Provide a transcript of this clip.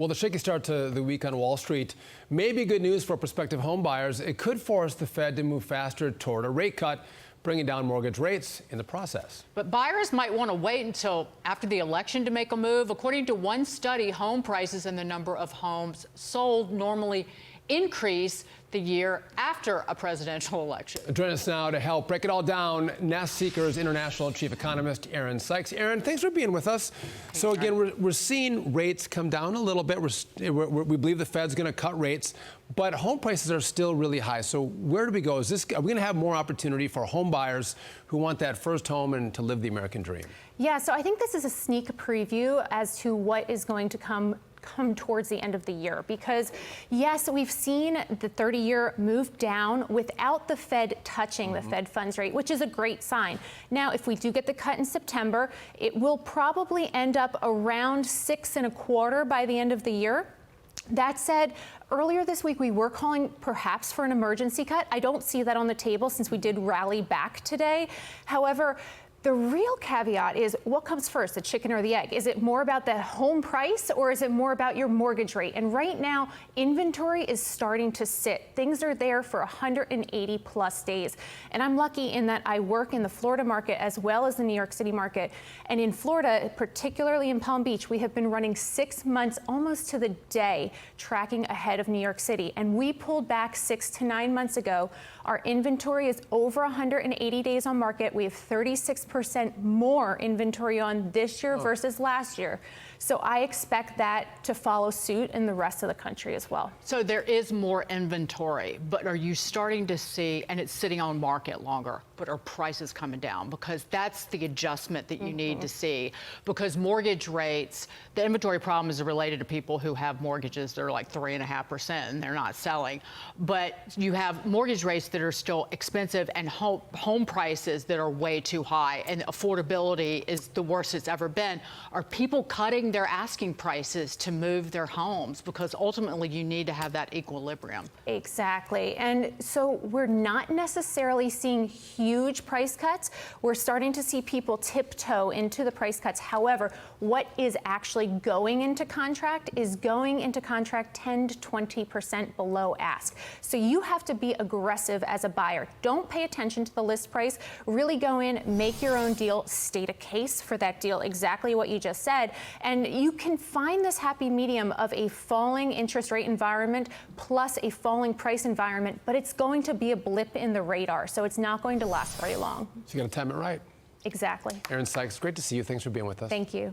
Well, the shaky start to the week on Wall Street may be good news for prospective home buyers. It could force the Fed to move faster toward a rate cut, bringing down mortgage rates in the process. But buyers might want to wait until after the election to make a move. According to one study, home prices and the number of homes sold normally increase the year after a presidential election. Joining us now to help break it all down, Nest Seekers International Chief Economist Erin Sykes. Erin, thanks for being with us. So again, we're seeing rates come down a little bit. We believe the Fed's going to cut rates, but home prices are still really high. So where do we go? Are we going to have more opportunity for home buyers who want that first home and to live the American dream? Yeah, so I think this is a sneak preview as to what is going to come towards the end of the year, because yes, we've seen the 30-year move down without the Fed touching the Fed funds rate, which is a great sign. Now, if we do get the cut in September, it will probably end up around 6.25 by the end of the year. That said, earlier this week, we were calling perhaps for an emergency cut. I don't see that on the table since we did rally back today. However, the real caveat is what comes first, the chicken or the egg? Is it more about the home price or is it more about your mortgage rate? And right now, inventory is starting to sit. Things are there for 180 plus days. And I'm lucky in that I work in the Florida market as well as the New York City market. And in Florida, particularly in Palm Beach, we have been running 6 months almost to the day tracking ahead of New York City. And we pulled back 6 to 9 months ago. Our inventory is over 180 days on market. We have 36% more inventory on this year versus last year. So I expect that to follow suit in the rest of the country as well. So there is more inventory, but are you starting to see, and it's sitting on market longer, but are prices coming down? Because that's the adjustment that you need to see. Because mortgage rates, the inventory problem is related to people who have mortgages that are like 3.5% and they're not selling. But you have mortgage rates that are still expensive and home prices that are way too high, and affordability is the worst it's ever been. Are people cutting their asking prices to move their homes? Because ultimately you need to have that equilibrium. Exactly. And so we're not necessarily seeing huge price cuts. We're starting to see people tiptoe into the price cuts. However, what is actually going into contract is going into contract 10 to 20% below ask. So you have to be aggressive as a buyer. Don't pay attention to the list price. Really go in, make your own deal, state a case for that deal, exactly what you just said. And you can find this happy medium of a falling interest rate environment plus a falling price environment, but it's going to be a blip in the radar, so it's not going to last very long. So you got to time it right. Exactly. Erin Sykes, great to see you. Thanks for being with us. Thank you.